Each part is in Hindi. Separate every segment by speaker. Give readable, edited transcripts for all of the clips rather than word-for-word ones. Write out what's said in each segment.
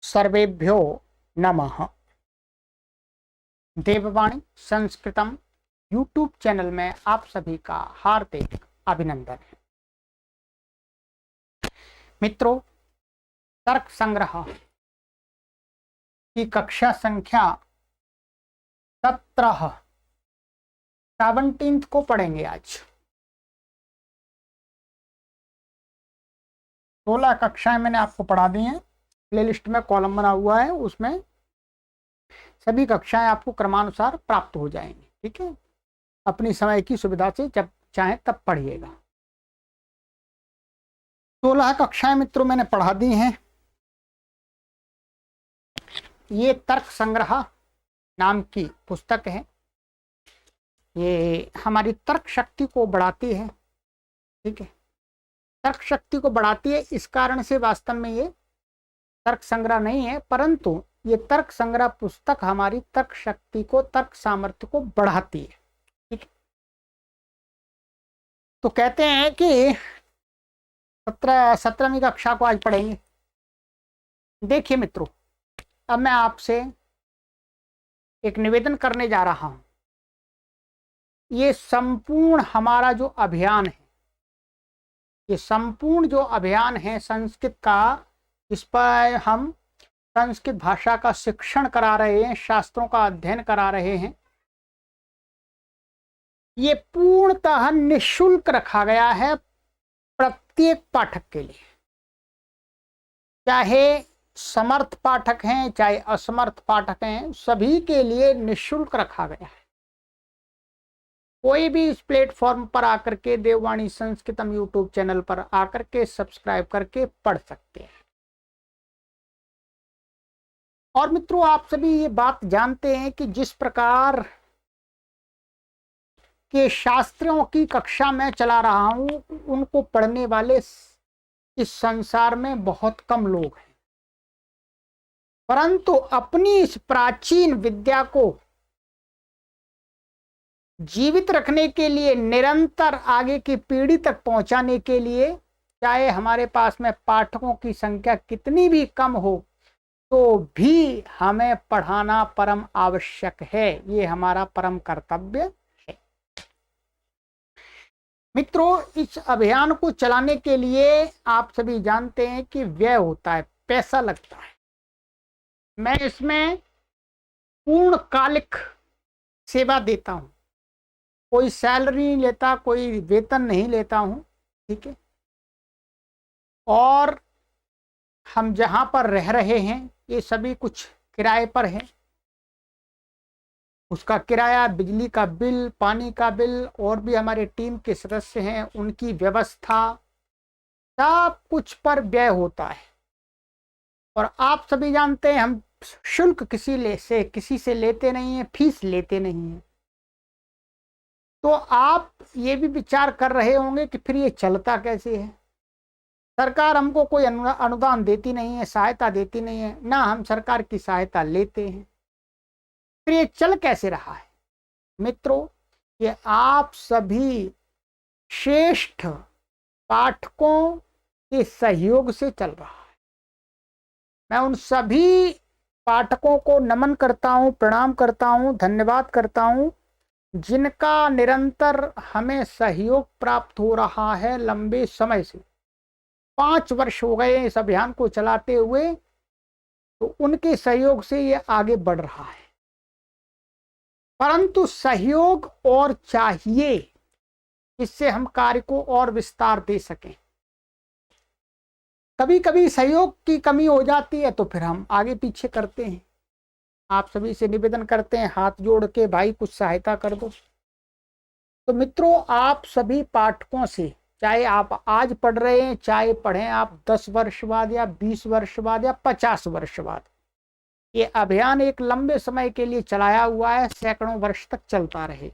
Speaker 1: सर्वेभ्यो नमः। देववाणी संस्कृतम यूट्यूब चैनल में आप सभी का हार्दिक अभिनंदन है। मित्रों, तर्क संग्रह की कक्षा संख्या 17 को पढ़ेंगे। आज 16 कक्षाएं मैंने आपको पढ़ा दी हैं। प्लेलिस्ट में कॉलम बना हुआ है, उसमें सभी कक्षाएं आपको क्रमानुसार प्राप्त हो जाएंगी। ठीक है, अपनी समय की सुविधा से जब चाहे तब पढ़िएगा। 16 कक्षाएं मित्रों मैंने पढ़ा दी हैं। ये तर्क संग्रह नाम की पुस्तक है। ये हमारी तर्क शक्ति को बढ़ाती है। ठीक है, तर्क शक्ति को बढ़ाती है। इस कारण से वास्तव में ये तर्क संग्रह नहीं है, परंतु ये तर्क संग्रह पुस्तक हमारी तर्क शक्ति को, तर्क सामर्थ्य को बढ़ाती है। ठीक है, तो कहते हैं कि 17वीं कक्षा को आज पढ़ेंगे। देखिए मित्रों, अब मैं आपसे एक निवेदन करने जा रहा हूं। ये संपूर्ण हमारा जो अभियान है, ये संपूर्ण जो अभियान है संस्कृत का, इस पर हम संस्कृत भाषा का शिक्षण करा रहे हैं, शास्त्रों का अध्ययन करा रहे हैं। ये पूर्णतः निःशुल्क रखा गया है प्रत्येक पाठक के लिए, चाहे समर्थ पाठक हैं चाहे असमर्थ पाठक हैं, सभी के लिए निःशुल्क रखा गया है। कोई भी इस प्लेटफॉर्म पर आकर के, देववाणी संस्कृतम यूट्यूब चैनल पर आकर के सब्सक्राइब करके पढ़ सकते हैं। और मित्रों, आप सभी ये बात जानते हैं कि जिस प्रकार के शास्त्रों की कक्षा मैं चला रहा हूं, उनको पढ़ने वाले इस संसार में बहुत कम लोग हैं, परंतु अपनी इस प्राचीन विद्या को जीवित रखने के लिए, निरंतर आगे की पीढ़ी तक पहुंचाने के लिए, चाहे हमारे पास में पाठकों की संख्या कितनी भी कम हो, तो भी हमें पढ़ाना परम आवश्यक है। ये हमारा परम कर्तव्य है। मित्रों, इस अभियान को चलाने के लिए आप सभी जानते हैं कि व्यय होता है, पैसा लगता है। मैं इसमें पूर्णकालिक सेवा देता हूं, कोई सैलरी नहीं लेता, कोई वेतन नहीं लेता हूं। ठीक है, और हम जहां पर रह रहे हैं ये सभी कुछ किराए पर है। उसका किराया, बिजली का बिल, पानी का बिल, और भी हमारे टीम के सदस्य हैं उनकी व्यवस्था, सब कुछ पर व्यय होता है। और आप सभी जानते हैं हम शुल्क किसी से लेते नहीं है, फीस लेते नहीं है। तो आप ये भी विचार कर रहे होंगे कि फिर ये चलता कैसे है। सरकार हमको कोई अनुदान देती नहीं है, सहायता देती नहीं है, ना हम सरकार की सहायता लेते हैं, फिर ये चल कैसे रहा है। मित्रों, ये आप सभी श्रेष्ठ पाठकों के सहयोग से चल रहा है। मैं उन सभी पाठकों को नमन करता हूं, प्रणाम करता हूं, धन्यवाद करता हूं, जिनका निरंतर हमें सहयोग प्राप्त हो रहा है लंबे समय से। 5 वर्ष हो गए इस अभियान को चलाते हुए, तो उनके सहयोग से ये आगे बढ़ रहा है। परंतु सहयोग और चाहिए, इससे हम कार्य को और विस्तार दे सकें। कभी कभी सहयोग की कमी हो जाती है तो फिर हम आगे पीछे करते हैं। आप सभी से निवेदन करते हैं हाथ जोड़ के, भाई कुछ सहायता कर दो। तो मित्रों, आप सभी पाठकों से, चाहे आप आज पढ़ रहे हैं, चाहे पढ़ें आप 10 वर्ष बाद या 20 वर्ष बाद या 50 वर्ष बाद, ये अभियान एक लंबे समय के लिए चलाया हुआ है, सैकड़ों वर्ष तक चलता रहे।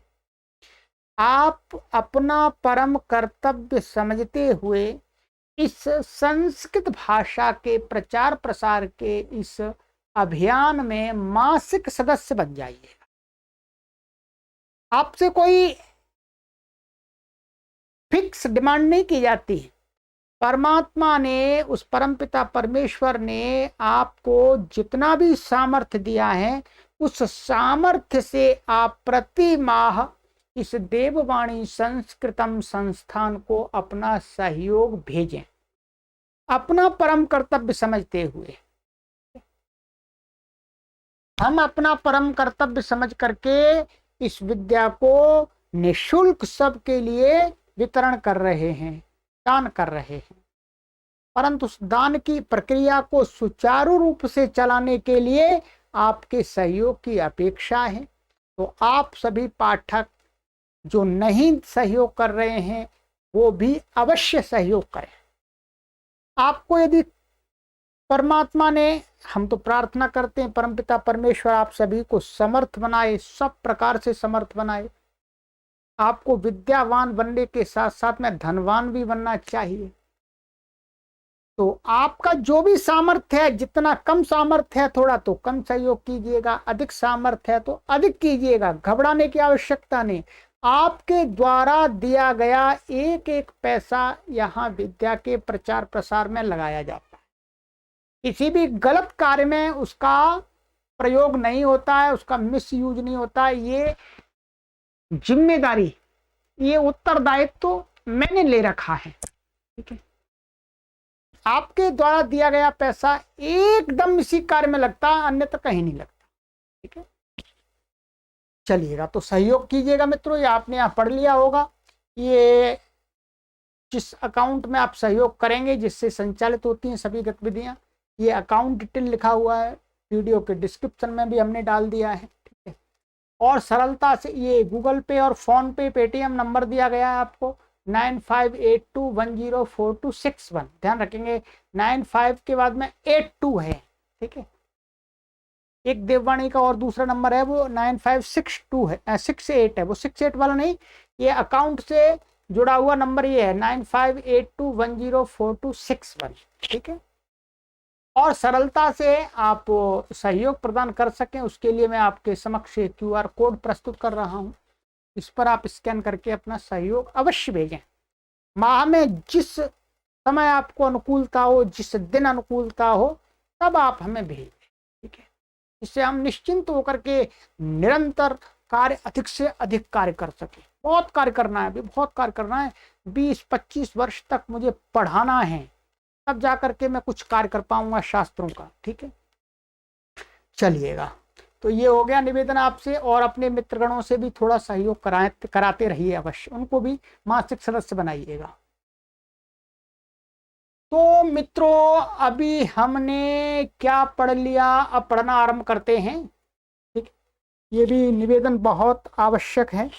Speaker 1: आप अपना परम कर्तव्य समझते हुए इस संस्कृत भाषा के प्रचार प्रसार के इस अभियान में मासिक सदस्य बन जाइएगा। आपसे कोई फिक्स डिमांड नहीं की जाती है, परमात्मा ने, उस परमपिता परमेश्वर ने आपको जितना भी सामर्थ्य दिया है, उस सामर्थ्य से आप प्रति माह इस देववाणी संस्कृतम संस्थान को अपना सहयोग भेजें, अपना परम कर्तव्य समझते हुए। हम अपना परम कर्तव्य समझ करके इस विद्या को निःशुल्क सबके लिए वितरण कर रहे हैं, दान कर रहे हैं। परंतु उस दान की प्रक्रिया को सुचारू रूप से चलाने के लिए आपके सहयोग की अपेक्षा है। तो आप सभी पाठक जो नहीं सहयोग कर रहे हैं वो भी अवश्य सहयोग करें। आपको यदि परमात्मा ने, हम तो प्रार्थना करते हैं परमपिता परमेश्वर आप सभी को समर्थ बनाए, सब प्रकार से समर्थ बनाए। आपको विद्यावान बनने के साथ साथ में धनवान भी बनना चाहिए। तो आपका जो भी सामर्थ्य है, जितना कम सामर्थ्य है थोड़ा तो कम सहयोग कीजिएगा, अधिक सामर्थ्य है तो अधिक कीजिएगा। घबराने की आवश्यकता नहीं। आपके द्वारा दिया गया एक एक पैसा यहाँ विद्या के प्रचार प्रसार में लगाया जाता है। किसी भी गलत कार्य में उसका प्रयोग नहीं होता है, उसका मिस यूज नहीं होता है। ये जिम्मेदारी, ये उत्तरदायित्व तो मैंने ले रखा है। ठीक है, आपके द्वारा दिया गया पैसा एकदम इसी कार्य में लगता है, अन्यथा कहीं नहीं लगता। ठीक है, चलिएगा तो सहयोग कीजिएगा मित्रों। ये आपने यहाँ पढ़ लिया होगा। ये जिस अकाउंट में आप सहयोग करेंगे, जिससे संचालित होती हैं सभी गतिविधियां, ये अकाउंट डिटेल लिखा हुआ है, वीडियो के डिस्क्रिप्शन में भी हमने डाल दिया है। ठीक है, और सरलता से ये गूगल पे और फोन पे पेटीएम नंबर दिया गया है आपको 9582104261। ध्यान रखेंगे 95 के बाद में 82 है। ठीक है, एक देववाणी का और दूसरा नंबर है वो 9562 है, 68 है, वो 68 वाला नहीं, ये अकाउंट से जुड़ा हुआ नंबर ये है 9582104261। ठीक है, और सरलता से आप सहयोग प्रदान कर सकें उसके लिए मैं आपके समक्ष QR कोड प्रस्तुत कर रहा हूं। इस पर आप स्कैन करके अपना सहयोग अवश्य भेजें। माह में जिस समय आपको अनुकूलता हो, जिस दिन अनुकूलता हो, तब आप हमें भेजें। ठीक है, इससे हम निश्चिंत होकर के निरंतर कार्य, अधिक से अधिक कार्य कर सके। बहुत कार्य करना है, अभी बहुत कार्य करना है। 20-25 वर्ष तक मुझे पढ़ाना है, तब जाकर के मैं कुछ कार्य कर पाऊंगा शास्त्रों का। ठीक है, चलिएगा तो ये हो गया निवेदन आपसे। और अपने मित्रगणों से भी थोड़ा सहयोग कराते रहिए अवश्य, उनको भी मासिक सदस्य बनाइएगा। तो मित्रों अभी हमने क्या पढ़ लिया, अब पढ़ना आरंभ करते हैं। ठीक, ये भी निवेदन बहुत आवश्यक है।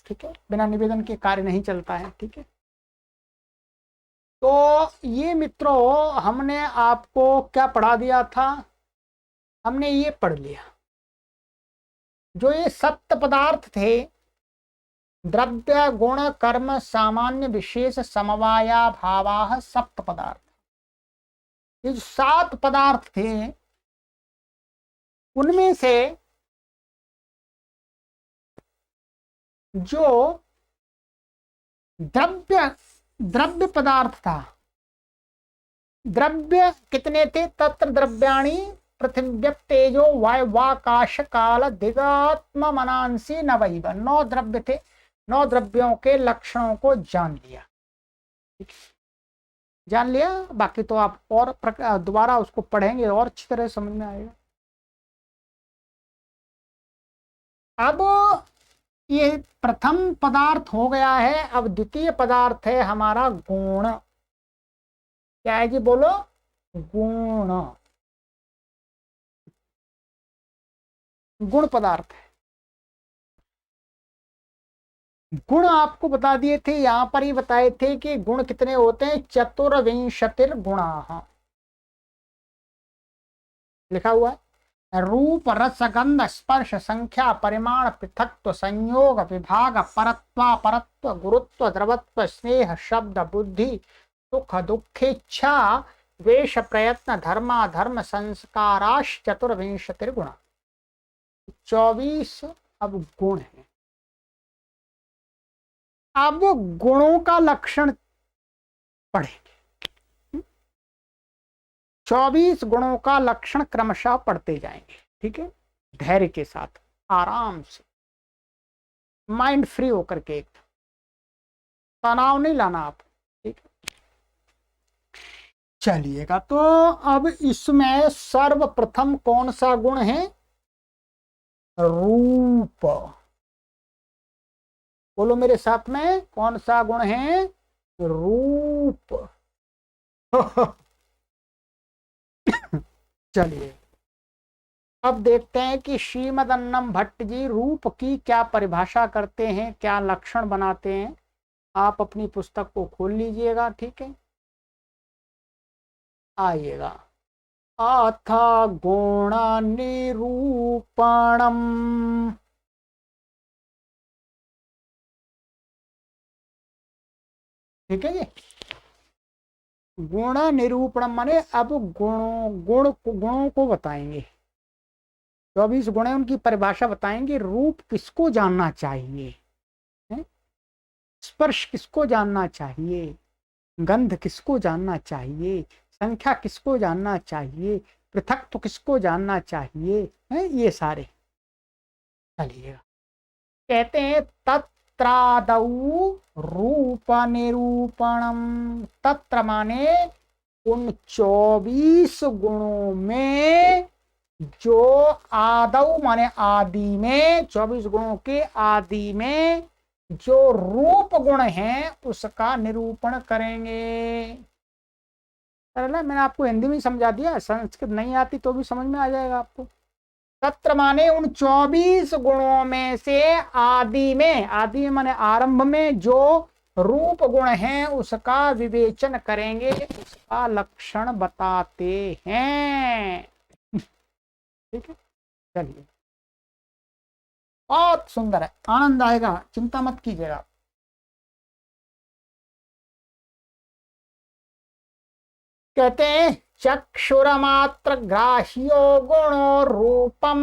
Speaker 1: ठीक है, बिना निवेदन के कार्य नहीं चलता है। ठीक है, तो ये मित्रों हमने आपको क्या पढ़ा दिया था, हमने ये पढ़ लिया जो ये सप्त पदार्थ थे, द्रव्य गुण कर्म सामान्य विशेष समवाया भावाः सप्त पदार्थ। ये जो 7 पदार्थ थे उनमें से जो द्रव्य पदार्थ था, द्रव्य कितने थे? तत्र द्रव्याणि पृथिव्य तेजो वायुवाकाश काल दिगात्म मनांसी नवैव। 9 द्रव्य थे। 9 द्रव्यों के लक्षणों को जान लिया। जान लिया, बाकी तो आप और दोबारा उसको पढ़ेंगे और अच्छी तरह समझ में आएगा। अब ये प्रथम पदार्थ हो गया है। अब द्वितीय पदार्थ है हमारा गुण। क्या है जी? बोलो। गुण, गुण पदार्थ है। गुण आपको बता दिए थे, यहां पर ही बताए थे कि गुण कितने होते हैं। 24 गुणा लिखा हुआ है। रूप रस गंध स्पर्श संख्या परिमाण पृथक्त्व संयोग विभाग परत्वा परत्व गुरुत्व द्रवत्व स्नेह शब्द बुद्धि सुख दुखेच्छा द्वेष प्रयत्न धर्मा धर्म संस्काराश 24 गुणा। 24 अब गुण है। अब गुणों का लक्षण पढ़ेंगे। 24 गुणों का लक्षण क्रमशः पढ़ते जाएंगे, ठीक है, धैर्य के साथ, आराम से, माइंड फ्री होकर के, एकदम तनाव नहीं लाना आप, ठीक है। चलिएगा, तो अब इसमें सर्वप्रथम कौन सा गुण है? रूप। बोलो मेरे साथ में, कौन सा गुण है? रूप। चलिए, अब देखते हैं कि श्रीमद अन्नम भट्ट जी रूप की क्या परिभाषा करते हैं, क्या लक्षण बनाते हैं। आप अपनी पुस्तक को खोल लीजिएगा, ठीक है, आइएगा। अथ गुण निरूपणम, ठीक है जी। गुण निरूपणम माने अब गुणों को बताएंगे। 24 गुण है, उनकी परिभाषा बताएंगे। रूप किसको जानना चाहिए, स्पर्श किसको जानना चाहिए, गंध किसको जानना चाहिए, संख्या किसको जानना चाहिए, पृथक तो किसको जानना चाहिए, है ये सारे। चलिए, कहते हैं तत्रादौ रूप निरूपणम। तत्र माने उन 24 गुणों में, जो आदौ माने आदि में, 24 गुणों के आदि में जो रूप गुण है उसका निरूपण करेंगे। मैंने आपको हिंदी में समझा दिया, संस्कृत नहीं आती तो भी समझ में आ जाएगा आपको। तत्र माने उन 24 गुणों में से आदि में, आदि माने आरंभ में जो रूप गुण है उसका विवेचन करेंगे, उसका लक्षण बताते हैं, ठीक है। चलिए, बहुत सुंदर है, आनंद आएगा, चिंता मत कीजिएगा। कहते हैं चक्षुरमात्र ग्राह्यो गुणो रूपम।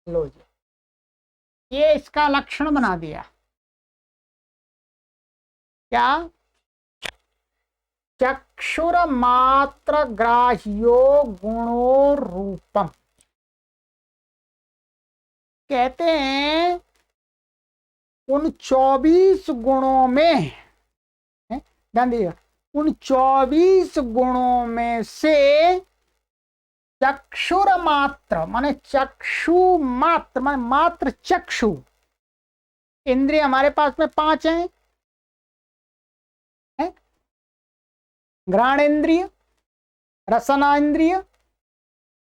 Speaker 1: लो जी, ये इसका लक्षण बना दिया। क्या? चक्षुरमात्र ग्राह्यो गुणो रूपम। कहते हैं उन 24 गुणों में, ध्यान दीजिएगा, उन 24 गुणों में से चक्षुर मात्र माने चक्षु मात्र माने मात्र चक्षु इंद्रिय हमारे पास में 5 हैं, घ्राण इंद्रिय, रसना इंद्रिय,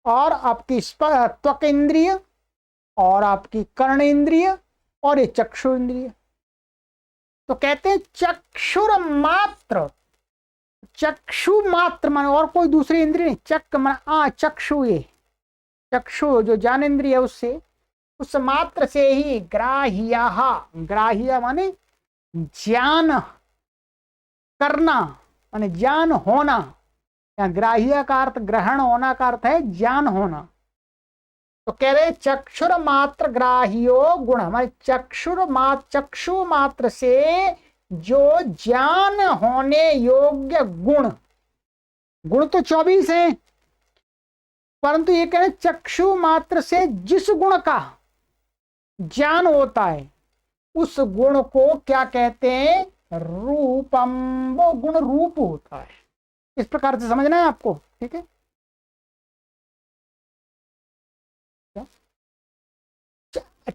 Speaker 1: और आपकी त्वक इंद्रिय, और आपकी कर्ण इंद्रिय, और ये चक्षु इंद्रिय। तो कहते हैं चक्षुर मात्र, चक्षु मात्र माने और कोई दूसरी इंद्रिय नहीं, चक माने चक्षु, ये चक्षु जो ज्ञान इंद्रिय है उससे, उस मात्र से ही ग्राह्य, ग्राह्य माने ज्ञान करना माने ज्ञान होना, या ग्राह्य का अर्थ ग्रहण होना का अर्थ है ज्ञान होना। तो कह रहे चक्षुर मात्र ग्राह्यो गुण, हमारे चक्षु मात्र से जो ज्ञान होने योग्य गुण, गुण तो 24 हैं, परंतु ये कह रहे चक्षु मात्र से जिस गुण का ज्ञान होता है उस गुण को क्या कहते हैं? रूपम। वो गुण रूप होता है। इस प्रकार से समझना है आपको, ठीक है।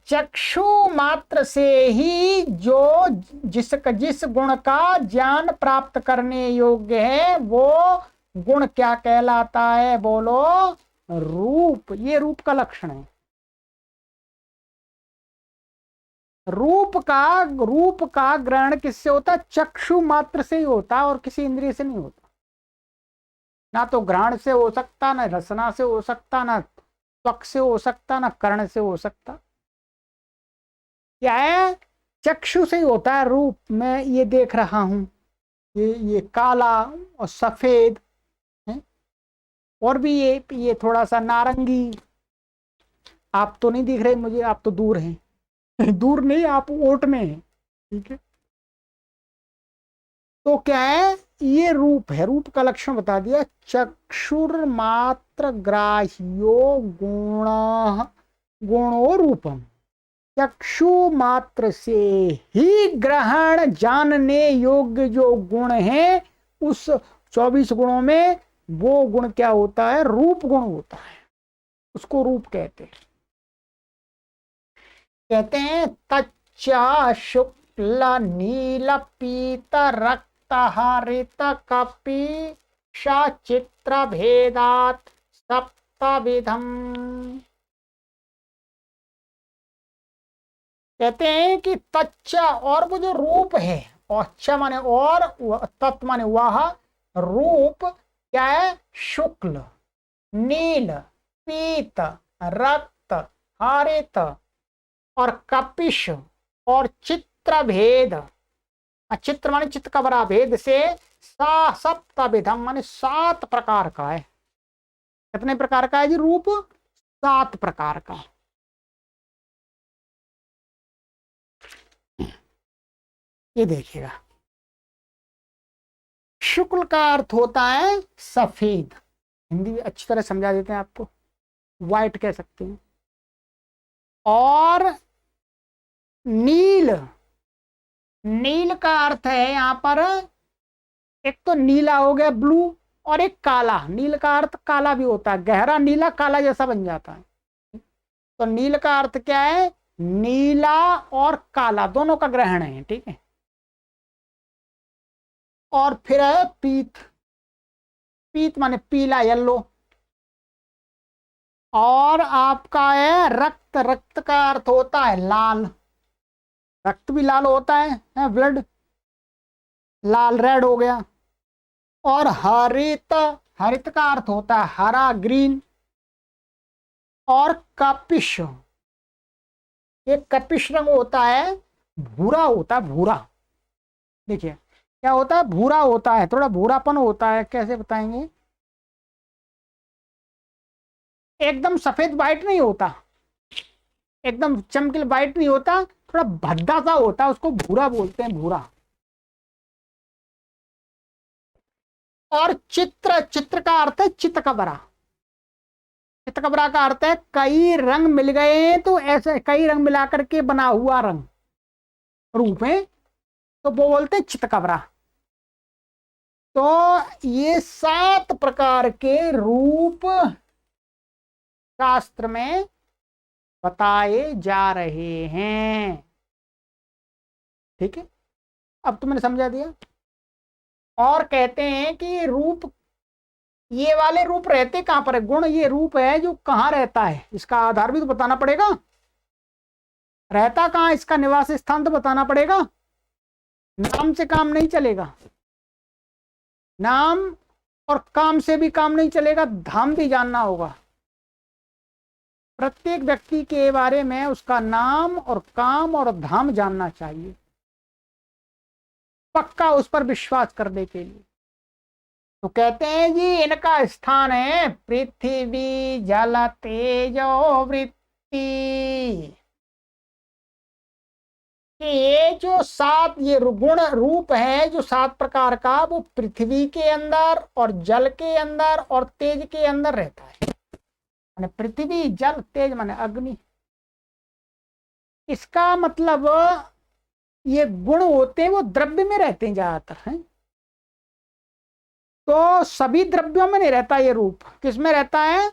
Speaker 1: चक्षु मात्र से ही जो जिस गुण का ज्ञान प्राप्त करने योग्य है वो गुण क्या कहलाता है? बोलो, रूप। ये रूप का लक्षण है। रूप का ग्रहण किससे होता है? चक्षु मात्र से ही होता है और किसी इंद्रिय से नहीं होता। ना तो घ्राण से हो सकता, ना रसना से हो सकता, ना त्वक से हो सकता, ना कर्ण से हो सकता। क्या है? चक्षु से ही होता है। रूप में ये देख रहा हूं, ये काला और सफेद है, और भी ये थोड़ा सा नारंगी। आप तो नहीं दिख रहे मुझे, आप तो दूर हैं। दूर नहीं, आप ओट में हैं, ठीक है। तो क्या है? ये रूप है, रूप का लक्षण बता दिया। चक्षुर्मात्र ग्राह्यो गुण गुणो रूपम, चक्षु मात्र से ही ग्रहण जानने योग्य जो गुण है, उस 24 गुणों में वो गुण क्या होता है? रूप गुण होता है, उसको रूप कहते हैं। कहते हैं तच्चा शुक्ल नील पीत रक्त हरित कपि चित्र भेदात सप्तविधम। कहते हैं कि तच्चा, और वो जो रूप है, और च माने और, तत् माने वह रूप क्या है? शुक्ल, नील, पीत, रक्त, हरित और कपिश और चित्र भेद। चित्र माने चित्त का बड़ा भेद से सप्तविधम माने 7 प्रकार का है। कितने प्रकार का है जी रूप? 7 प्रकार का। ये देखिएगा, शुक्ल का अर्थ होता है सफेद, हिंदी में अच्छी तरह समझा देते हैं आपको, व्हाइट कह सकते हैं। और नील, नील का अर्थ है यहां पर, एक तो नीला हो गया ब्लू, और एक काला। नील का अर्थ काला भी होता है, गहरा नीला काला जैसा बन जाता है। तो नील का अर्थ क्या है? नीला और काला दोनों का ग्रहण है, ठीक है। और फिर है पीत, पीत माने पीला, येलो। और आपका है रक्त, रक्त का अर्थ होता है लाल, रक्त भी लाल होता है ब्लड, लाल रेड हो गया। और हरित, हरित का अर्थ होता है हरा, ग्रीन। और कपिश, एक कपिश रंग होता है, भूरा होता है, भूरा। देखिए क्या होता है? भूरा होता है, थोड़ा भूरापन होता है। कैसे बताएंगे? एकदम सफेद वाइट नहीं होता, एकदम चमकील वाइट नहीं होता, थोड़ा भद्दा सा होता है, उसको भूरा बोलते हैं, भूरा। और चित्र, चित्र का अर्थ है चित्त का बरा। चित्त का बरा का अर्थ है कई रंग मिल गए, तो ऐसे कई रंग मिलाकर के बना हुआ रंग रूप है, तो वो बोलते हैं चित्त का बरा। तो ये 7 प्रकार के रूप शास्त्र में बताए जा रहे हैं, ठीक है। अब तो मैंने समझा दिया। और कहते हैं कि रूप, ये वाले रूप रहते कहां पर है? गुण ये रूप है जो कहां रहता है, इसका आधार भी तो बताना पड़ेगा। रहता कहां, इसका निवास स्थान तो बताना पड़ेगा। नाम से काम नहीं चलेगा, नाम और काम से भी काम नहीं चलेगा, धाम भी जानना होगा। प्रत्येक व्यक्ति के बारे में उसका नाम और काम और धाम जानना चाहिए, पक्का उस पर विश्वास करने के लिए। तो कहते हैं जी इनका स्थान है पृथ्वी जल तेजो वृत्ति। ये जो 7 ये गुण रूप है जो 7 प्रकार का, वो पृथ्वी के अंदर और जल के अंदर और तेज के अंदर रहता है। माने पृथ्वी जल तेज माने अग्नि। इसका मतलब ये गुण होते हैं वो द्रव्य में रहते हैं ज्यादातर, हैं। तो सभी द्रव्यों में नहीं रहता ये रूप, किस में रहता है?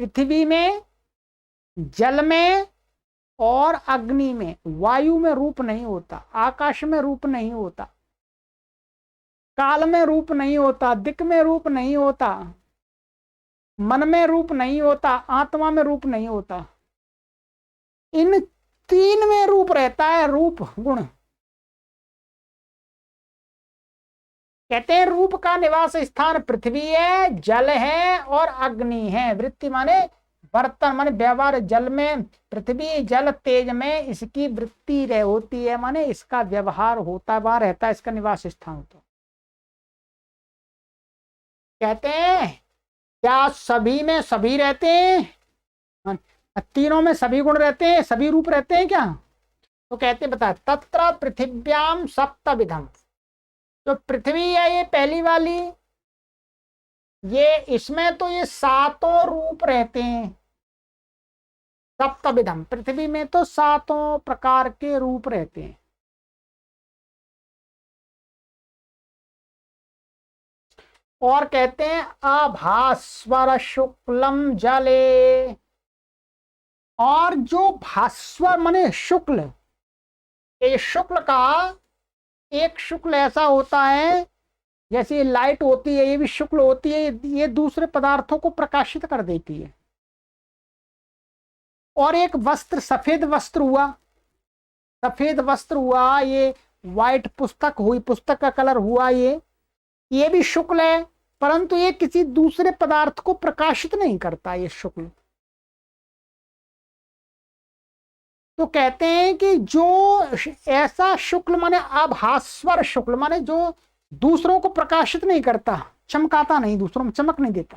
Speaker 1: पृथ्वी में, जल में और अग्नि में। वायु में रूप नहीं होता, आकाश में रूप नहीं होता, काल में रूप नहीं होता, दिक् में रूप नहीं होता, मन में रूप नहीं होता, आत्मा में रूप नहीं होता। इन 3 में रूप रहता है, रूप गुण। कहते हैं रूप का निवास स्थान पृथ्वी है, जल है और अग्नि है। वृत्ति माने बर्तन, माने व्यवहार, जल में, पृथ्वी जल तेज में इसकी वृत्ति रह होती है, माने इसका व्यवहार होता है, वहां रहता है, इसका निवास स्थान होता है। कहते हैं क्या सभी में सभी रहते हैं? तीनों में सभी गुण रहते हैं, सभी रूप रहते हैं क्या? तो कहते हैं बता तत्र पृथिव्याम सप्तविधम, जो पृथ्वी है ये पहली वाली, ये इसमें तो ये सातों रूप रहते हैं। सप्तविधम, पृथ्वी में तो सातों प्रकार के रूप रहते हैं। और कहते हैं अभास्वर शुक्लम जले। और जो भास्वर माने शुक्ल, ये शुक्ल का एक शुक्ल ऐसा होता है, जैसे ये लाइट होती है ये भी शुक्ल होती है, ये दूसरे पदार्थों को प्रकाशित कर देती है। और एक वस्त्र, सफेद वस्त्र हुआ, सफेद वस्त्र हुआ, ये व्हाइट पुस्तक हुई, पुस्तक का कलर हुआ, ये भी शुक्ल है, परंतु ये किसी दूसरे पदार्थ को प्रकाशित नहीं करता ये शुक्ल। तो कहते हैं कि जो ऐसा शुक्ल माने आभास्वर शुक्ल माने जो दूसरों को प्रकाशित नहीं करता, चमकाता नहीं, दूसरों में चमक नहीं देता,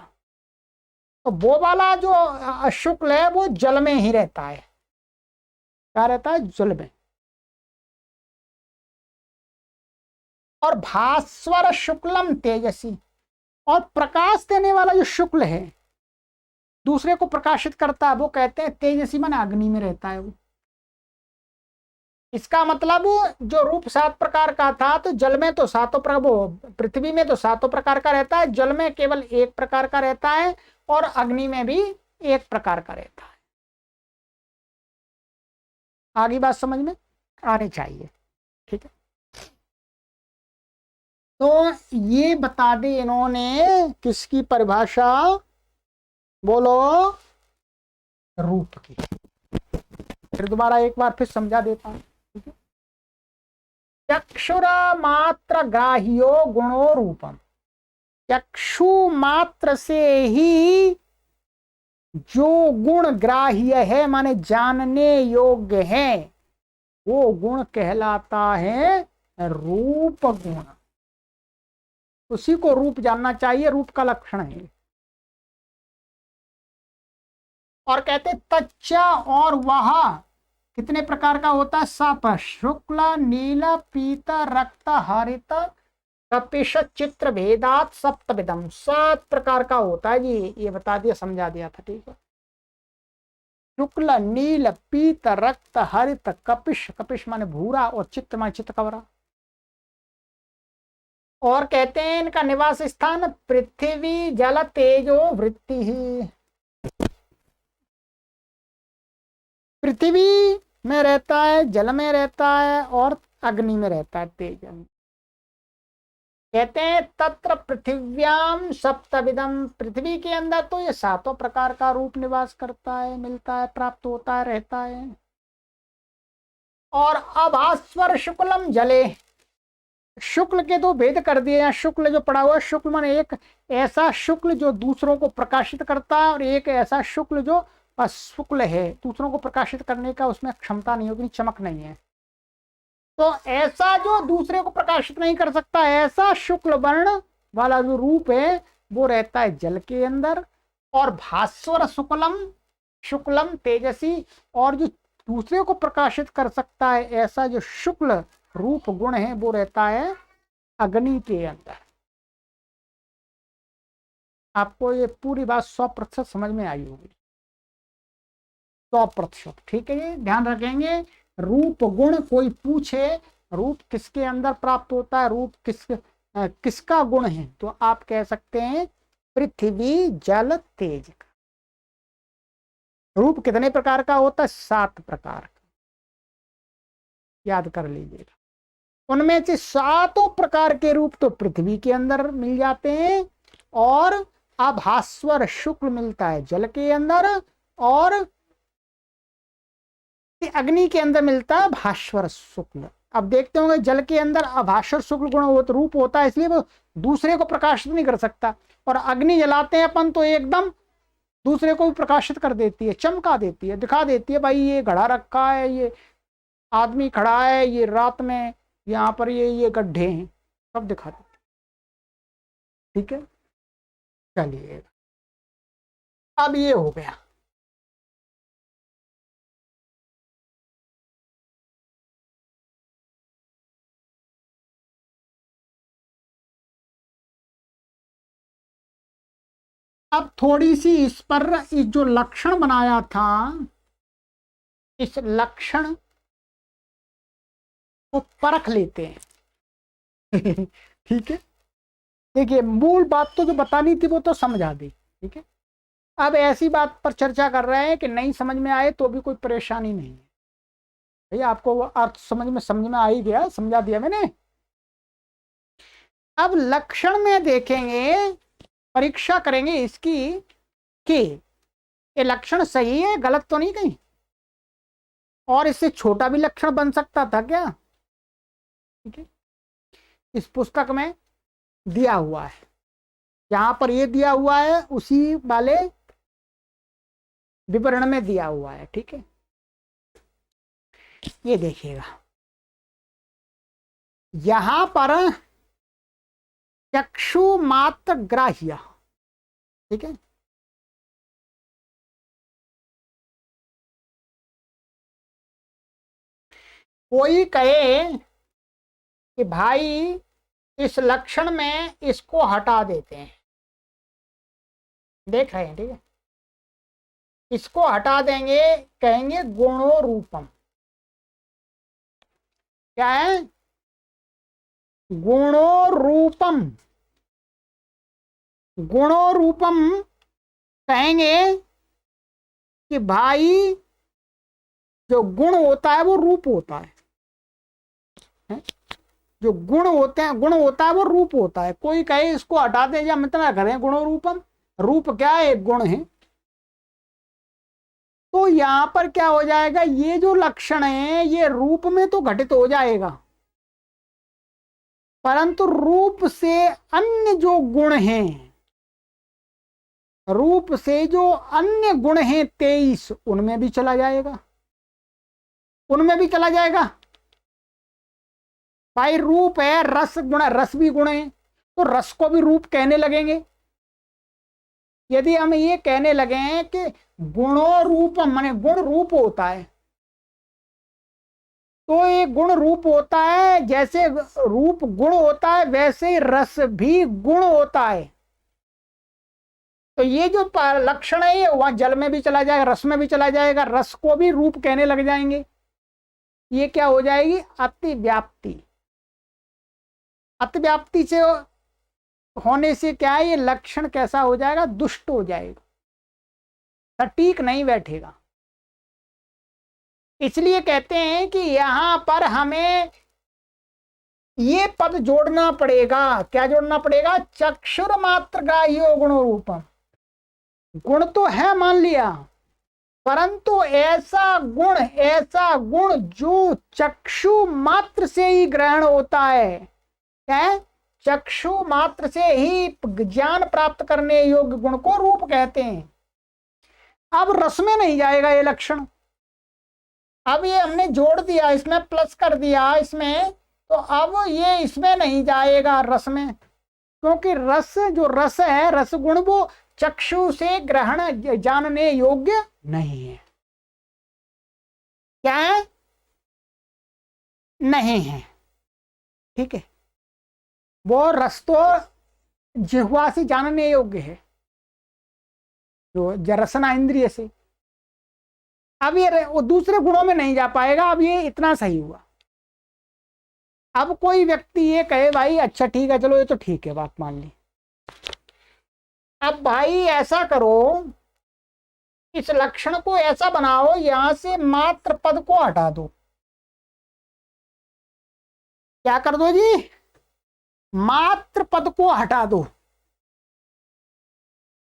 Speaker 1: तो वो वाला जो शुक्ल है वो जल में ही रहता है। क्या रहता है? जल में। और भास्वर शुक्लम तेजसी, और प्रकाश देने वाला जो शुक्ल है, दूसरे को प्रकाशित करता है, वो कहते हैं तेजसी माने अग्नि में रहता है वो। इसका मतलब जो रूप सात प्रकार का था, तो जल में तो सातों प्रकार, वो पृथ्वी में तो सातों प्रकार का रहता है, जल में केवल एक प्रकार का रहता है, और अग्नि में भी एक प्रकार का रहता है। आगे बात समझ में आनी चाहिए, ठीक है। तो ये बता दी इन्होंने किसकी परिभाषा, बोलो, रूप की। फिर दोबारा एक बार फिर समझा देता हूं। चक्षुर मात्र ग्राह्यो गुणो रूपम, चक्षु मात्र से ही जो गुण ग्राह्य है माने जानने योग्य है, वो गुण कहलाता है रूप गुण। उसी को रूप जानना चाहिए, रूप का लक्षण है। और कहते तच्चा, और वह कितने प्रकार का होता है? साप, शुक्ल नील पीत रक्त हरित कपिश चित्र भेदात सप्तविधम, 7 प्रकार का होता है जी। ये बता दिया, समझा दिया था, ठीक है। शुक्ल नील पीत रक्त हरित कपिश, कपिश माने भूरा, और चित्र माने चितकबरा। और कहते हैं इनका निवास स्थान पृथ्वी जल तेजो वृत्ति ही, पृथ्वी में रहता है, जल में रहता है, और अग्नि में रहता है, तेज। कहते हैं तत्र पृथिव्याम सप्तविधम, पृथ्वी के अंदर तो ये सातों प्रकार का रूप निवास करता है, मिलता है, प्राप्त होता है, रहता है। और अभास्वर शुक्लम जले, शुक्ल के दो भेद कर दिए। यहाँ शुक्ल जो पड़ा हुआ है, शुक्ल माने एक ऐसा शुक्ल जो दूसरों को प्रकाशित करता है, और एक ऐसा शुक्ल जो शुक्ल है, दूसरों को प्रकाशित करने का उसमें क्षमता नहीं होगी, चमक नहीं है। तो ऐसा जो दूसरे को प्रकाशित नहीं कर सकता, ऐसा शुक्ल वर्ण वाला जो रूप है वो रहता है जल के अंदर। और भास्वर शुक्लम, शुक्लम तेजसी, और जो दूसरे को प्रकाशित कर सकता है ऐसा जो शुक्ल रूप गुण है वो रहता है अग्नि के अंदर। आपको ये पूरी बात 100% समझ में आई होगी, 100%, ठीक है। ये ध्यान रखेंगे, रूप गुण कोई पूछे रूप किसके अंदर प्राप्त होता है, रूप किसका गुण है, तो आप कह सकते हैं पृथ्वी जल तेज का। रूप कितने प्रकार का होता है? 7 प्रकार का, याद कर लीजिएगा। उनमें से 7 प्रकार के रूप तो पृथ्वी के अंदर मिल जाते हैं, और आभास्वर शुक्ल मिलता है जल के अंदर, और अग्नि के अंदर मिलता है भास्वर शुक्ल। अब देखते होंगे जल के अंदर अभास्वर शुक्ल गुण रूप होता है, इसलिए वो दूसरे को प्रकाशित नहीं कर सकता। और अग्नि जलाते हैं अपन तो एकदम दूसरे को भी प्रकाशित कर देती है, चमका देती है, दिखा देती है, भाई ये घड़ा रखा है, ये आदमी खड़ा है, ये रात में यहाँ पर ये गड्ढे हैं, सब दिखा देती है, ठीक है। चलिए, अब ये हो गया। अब थोड़ी सी इस पर इस जो लक्षण बनाया था, इस लक्षण को परख लेते हैं। ठीक है, देखिए मूल बात तो जो बतानी थी वो तो समझा दी, ठीक है। अब ऐसी बात पर चर्चा कर रहे हैं कि नहीं समझ में आए तो भी कोई परेशानी नहीं है भैया, आपको वो अर्थ समझ में आ ही गया, समझा दिया मैंने। अब लक्षण में देखेंगे, परीक्षा करेंगे इसकी कि ये लक्षण सही है, गलत तो नहीं कहीं, और इससे छोटा भी लक्षण बन सकता था क्या, ठीक है। इस पुस्तक में दिया हुआ है, जहां पर ये दिया हुआ है उसी वाले विवरण में दिया हुआ है, ठीक है। ये देखिएगा, यहां पर चक्षु मात्र ग्राह्य, ठीक है। कोई कहे कि भाई इस लक्षण में इसको हटा देते हैं, देख रहे हैं, ठीक है, इसको हटा देंगे, कहेंगे गुणो रूपम। क्या है? गुणो रूपम। गुणो रूपम कहेंगे कि भाई जो गुण होता है वो रूप होता है, जो गुण होते हैं, गुण होता है वो रूप होता है। कोई कहे इसको हटा दें या मत ना करें, गुणो रूपम, रूप क्या है? एक गुण है। तो यहां पर क्या हो जाएगा, ये जो लक्षण है ये रूप में तो घटित हो जाएगा, परंतु रूप से अन्य जो गुण हैं, रूप से जो अन्य गुण हैं 23, उनमें भी चला जाएगा, उनमें भी चला जाएगा। भाई रूप है, रस गुण, रस भी गुण है, तो रस को भी रूप कहने लगेंगे। यदि हम ये कहने लगे कि गुणो रूप माने गुण रूप होता है, तो ये गुण रूप होता है, जैसे रूप गुण होता है वैसे ही रस भी गुण होता है। तो ये जो लक्षण है ये वहां जल में भी चला जाएगा, रस में भी चला जाएगा, रस को भी रूप कहने लग जाएंगे। ये क्या हो जाएगी? अतिव्याप्ति। अतिव्याप्ति से होने से क्या है, ये लक्षण कैसा हो जाएगा? दुष्ट हो जाएगा, सटीक नहीं बैठेगा। इसलिए कहते हैं कि यहां पर हमें ये पद जोड़ना पड़ेगा। क्या जोड़ना पड़ेगा? चक्षुर मात्र ग्राह्यो गुण रूपम। गुण तो है मान लिया, परंतु ऐसा गुण जो चक्षु मात्र से ही ग्रहण होता है, क्या? चक्षु मात्र से ही ज्ञान प्राप्त करने योग्य गुण को रूप कहते हैं। अब रस में नहीं जाएगा ये लक्षण। अब ये हमने जोड़ दिया, इसमें प्लस कर दिया इसमें, तो अब ये इसमें नहीं जाएगा रस में, क्योंकि रस जो रस है, रस गुण वो चक्षु से ग्रहण जानने योग्य नहीं है। क्या है? नहीं है, ठीक है। वो रस तो जिह्वा से जानने योग्य है, जो रसना इंद्रिय से। अब ये वो दूसरे गुणों में नहीं जा पाएगा। अब ये इतना सही हुआ। अब कोई व्यक्ति ये कहे भाई अच्छा ठीक है, चलो ये तो ठीक है, बात मान ली। अब भाई ऐसा करो, इस लक्षण को ऐसा बनाओ, यहां से मात्र पद को हटा दो। क्या कर दो जी? मात्र पद को हटा दो।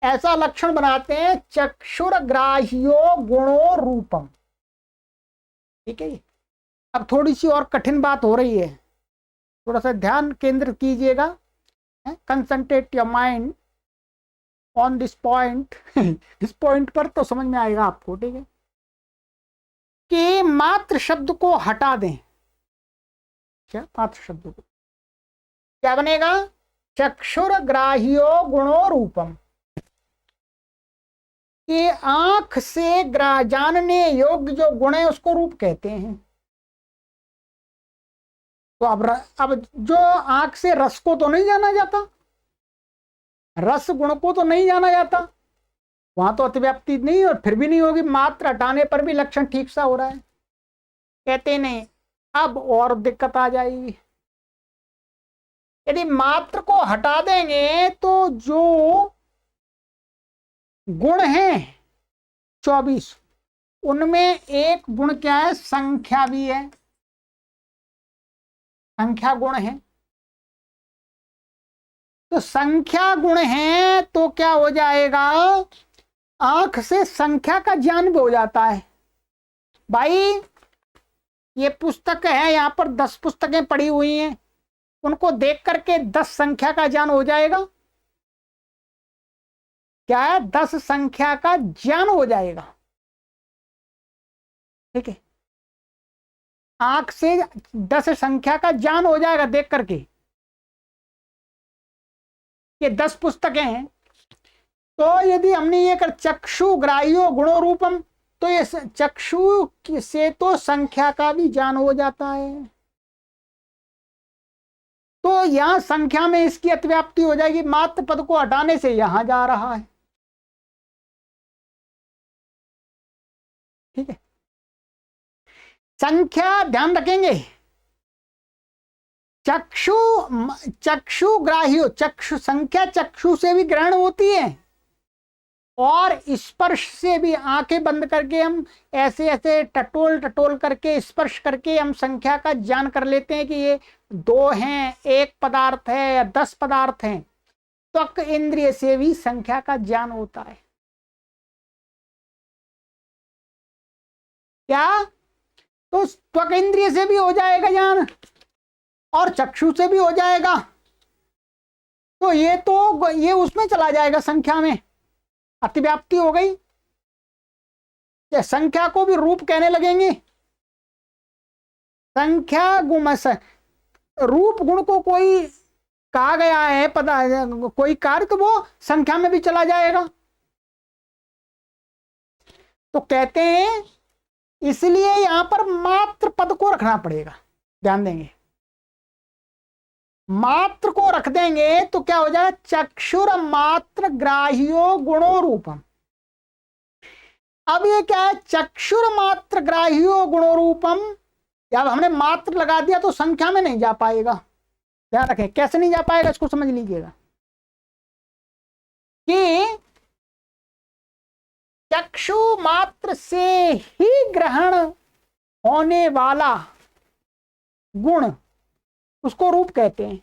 Speaker 1: ऐसा लक्षण बनाते हैं चक्षुर ग्राह्यो गुणो रूपम, ठीक है। अब थोड़ी सी और कठिन बात हो रही है, थोड़ा सा ध्यान केंद्रित कीजिएगा, concentrate your mind on this point. इस पॉइंट पर तो समझ में आएगा आपको, ठीक है। कि मात्र शब्द को हटा दें। क्या? मात्र शब्द को क्या बनेगा? चक्षुर ग्राह्यो गुणो रूपम। कि आंख से जानने योग्य जो गुण है उसको रूप कहते हैं। तो अब जो आंख से रस को तो नहीं जाना जाता, रस गुण को तो नहीं जाना जाता, वहां तो अतिव्याप्ति नहीं और फिर भी नहीं होगी, मात्र हटाने पर भी लक्षण ठीक सा हो रहा है। कहते नहीं, अब और दिक्कत आ जाएगी। यदि मात्र को हटा देंगे तो जो गुण हैं 24, उनमें एक गुण क्या है, संख्या भी है, संख्या गुण है। तो संख्या गुण है तो क्या हो जाएगा, आंख से संख्या का ज्ञान भी हो जाता है। भाई ये पुस्तक है, यहां पर 10 पुस्तकें पड़ी हुई हैं, उनको देख करके 10 संख्या का ज्ञान हो जाएगा। क्या है, 10 संख्या का ज्ञान हो जाएगा। ठीक है, आंख से 10 संख्या का ज्ञान हो जाएगा देख करके। ये 10 पुस्तकें हैं, तो यदि हमने ये कर चक्षु ग्राह्यो गुणो रूपम, तो ये चक्षु से तो संख्या का भी ज्ञान हो जाता है। तो यहां संख्या में इसकी अतिव्याप्ति हो जाएगी, मात्र पद को हटाने से यहां जा रहा है। ठीक है, संख्या ध्यान रखेंगे, चक्षु चक्षु ग्राह्यो, चक्षु संख्या चक्षु से भी ग्रहण होती है और स्पर्श से भी, आंखें बंद करके हम ऐसे ऐसे टटोल टटोल करके स्पर्श करके हम संख्या का ज्ञान कर लेते हैं कि ये 2 हैं, 1 पदार्थ है या 10 पदार्थ हैं। त्वक इंद्रिय से भी संख्या का ज्ञान होता है। क्या, तो त्वक इंद्रिय से भी हो जाएगा ज्ञान और चक्षु से भी हो जाएगा। तो ये उसमें चला जाएगा, संख्या में अतिव्याप्ति हो गई। संख्या को भी रूप कहने लगेंगे। संख्या गुण, रूप गुण को कोई कहा गया है पता कोई कार्य, तो वो संख्या में भी चला जाएगा। तो कहते हैं इसलिए यहां पर मात्र पद को रखना पड़ेगा, ध्यान देंगे। मात्र को रख देंगे तो क्या हो जाएगा, चक्षुर मात्र ग्राह्यो गुणो रूपम। अब ये क्या है, चक्षुर मात्र ग्राह्यो गुणो रूपम। जब हमने मात्र लगा दिया तो संख्या में नहीं जा पाएगा। ध्यान रखें, कैसे नहीं जा पाएगा इसको समझ लीजिएगा कि चक्षु मात्र से ही ग्रहण होने वाला गुण, उसको रूप कहते हैं।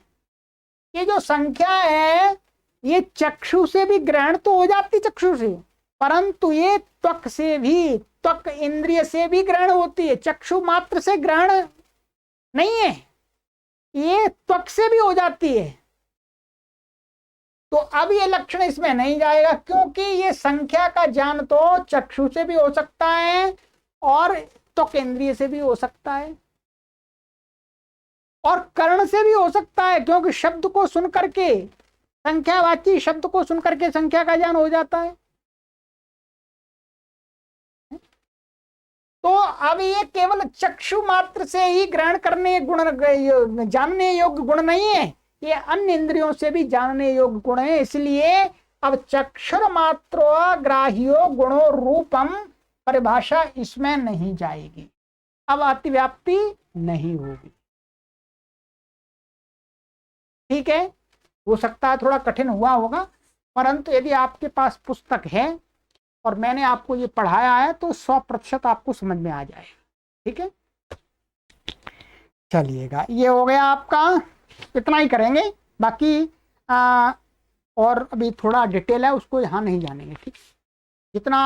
Speaker 1: ये जो संख्या है ये चक्षु से भी ग्रहण तो हो जाती, चक्षु से, परंतु ये त्वक से भी, त्वक इंद्रिय से भी ग्रहण होती है। चक्षु मात्र से ग्रहण नहीं है, ये त्वक से भी हो जाती है। तो अब ये लक्षण इसमें नहीं जाएगा, क्योंकि ये संख्या का ज्ञान तो चक्षु से भी हो सकता है और त्वक इंद्रिय से भी हो सकता है और कर्ण से भी हो सकता है, क्योंकि शब्द को सुन करके, संख्यावाची शब्द को सुन करके संख्या का ज्ञान हो जाता है। तो अब ये केवल चक्षु मात्र से ही ग्रहण करने गुण, जानने योग्य गुण नहीं है, ये अन्य इंद्रियों से भी जानने योग्य गुण है। इसलिए अब चक्षुर मात्र ग्राह्यो गुणो रूपम परिभाषा इसमें नहीं जाएगी, अब अतिव्याप्ति नहीं होगी। ठीक है, हो सकता है थोड़ा कठिन हुआ होगा, परंतु यदि आपके पास पुस्तक है और मैंने आपको ये पढ़ाया है तो 100% आपको समझ में आ जाएगा। ठीक है, चलिएगा, ये हो गया आपका, इतना ही करेंगे। बाकी और अभी थोड़ा डिटेल है, उसको यहाँ नहीं जानेंगे। ठीक, जितना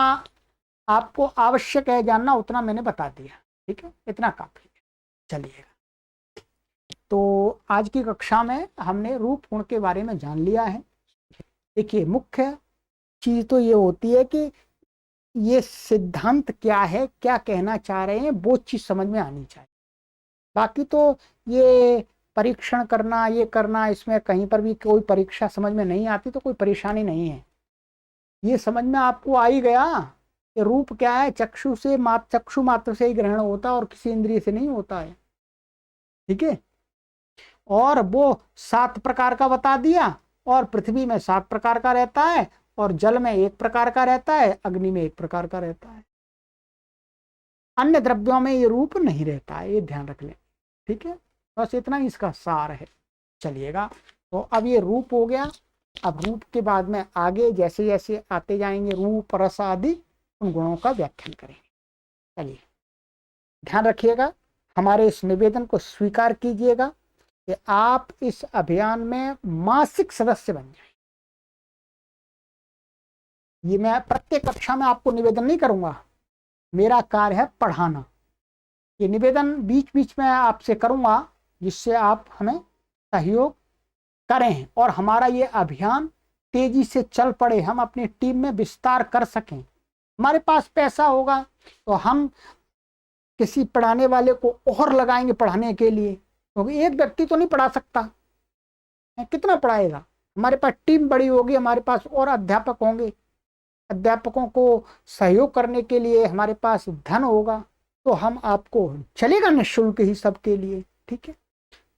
Speaker 1: आपको आवश्यक है जानना उतना मैंने बता दिया। ठीक है, इतना काफी है। चलिएगा, तो आज की कक्षा में हमने रूप गुण के बारे में जान लिया है। देखिए, मुख्य चीज तो ये होती है कि ये सिद्धांत क्या है, क्या कहना चाह रहे हैं, वो चीज समझ में आनी चाहिए। बाकी तो ये परीक्षण करना, ये करना, इसमें कहीं पर भी कोई परीक्षा समझ में नहीं आती तो कोई परेशानी नहीं है। ये समझ में आपको आ ही गया कि रूप क्या है, चक्षु मात्र से ही ग्रहण होता है और किसी इंद्रिय से नहीं होता है। ठीक है, और वो 7 प्रकार का बता दिया और पृथ्वी में 7 प्रकार का रहता है और जल में एक प्रकार का रहता है, अग्नि में एक प्रकार का रहता है। अन्य द्रव्यों में ये रूप नहीं रहता है, ये ध्यान रख लें। ठीक है, बस इतना ही इसका सार है। चलिएगा, तो अब ये रूप हो गया। अब रूप के बाद में आगे जैसे जैसे आते जाएंगे रूप रस आदि, उन गुणों का व्याख्यान करेंगे। चलिए, ध्यान रखिएगा, हमारे इस निवेदन को स्वीकार कीजिएगा कि आप इस अभियान में मासिक सदस्य बन जाएं। ये मैं प्रत्येक कक्षा में आपको निवेदन नहीं करूंगा, मेरा कार्य है पढ़ाना। ये निवेदन बीच बीच में आपसे करूंगा जिससे आप हमें सहयोग करें और हमारा ये अभियान तेजी से चल पड़े, हम अपनी टीम में विस्तार कर सकें। हमारे पास पैसा होगा तो हम किसी पढ़ाने वाले को और लगाएंगे पढ़ाने के लिए, क्योंकि एक व्यक्ति तो नहीं पढ़ा सकता, कितना पढ़ाएगा। हमारे पास टीम बड़ी होगी, हमारे पास और अध्यापक होंगे, अध्यापकों को सहयोग करने के लिए हमारे पास धन होगा, तो हम आपको चलेगा निःशुल्क ही सबके लिए। ठीक है,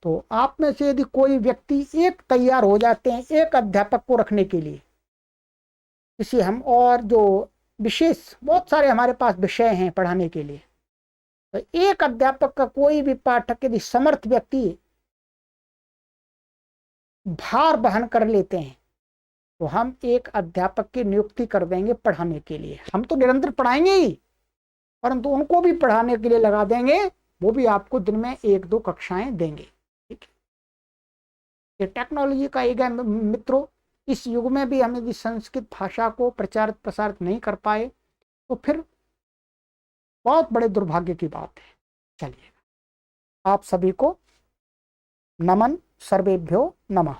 Speaker 1: तो आप में से यदि कोई व्यक्ति एक तैयार हो जाते हैं एक अध्यापक को रखने के लिए, किसी हम और जो विशेष बहुत सारे हमारे पास विषय हैं पढ़ाने के लिए, तो एक अध्यापक का कोई भी पाठक यदि समर्थ व्यक्ति भार वहन कर लेते हैं तो हम एक अध्यापक की नियुक्ति कर देंगे पढ़ाने के लिए। हम तो निरंतर पढ़ाएंगे ही, परंतु उनको भी पढ़ाने के लिए लगा देंगे, वो भी आपको दिन में 1-2 कक्षाएं देंगे। ठीक है, ये टेक्नोलॉजी का एक है मित्रों। इस युग में भी हम यदि संस्कृत भाषा को प्रचारित प्रसारित नहीं कर पाए तो फिर बहुत बड़े दुर्भाग्य की बात है। चलिए, आप सभी को नमन, सर्वेभ्यो नमः।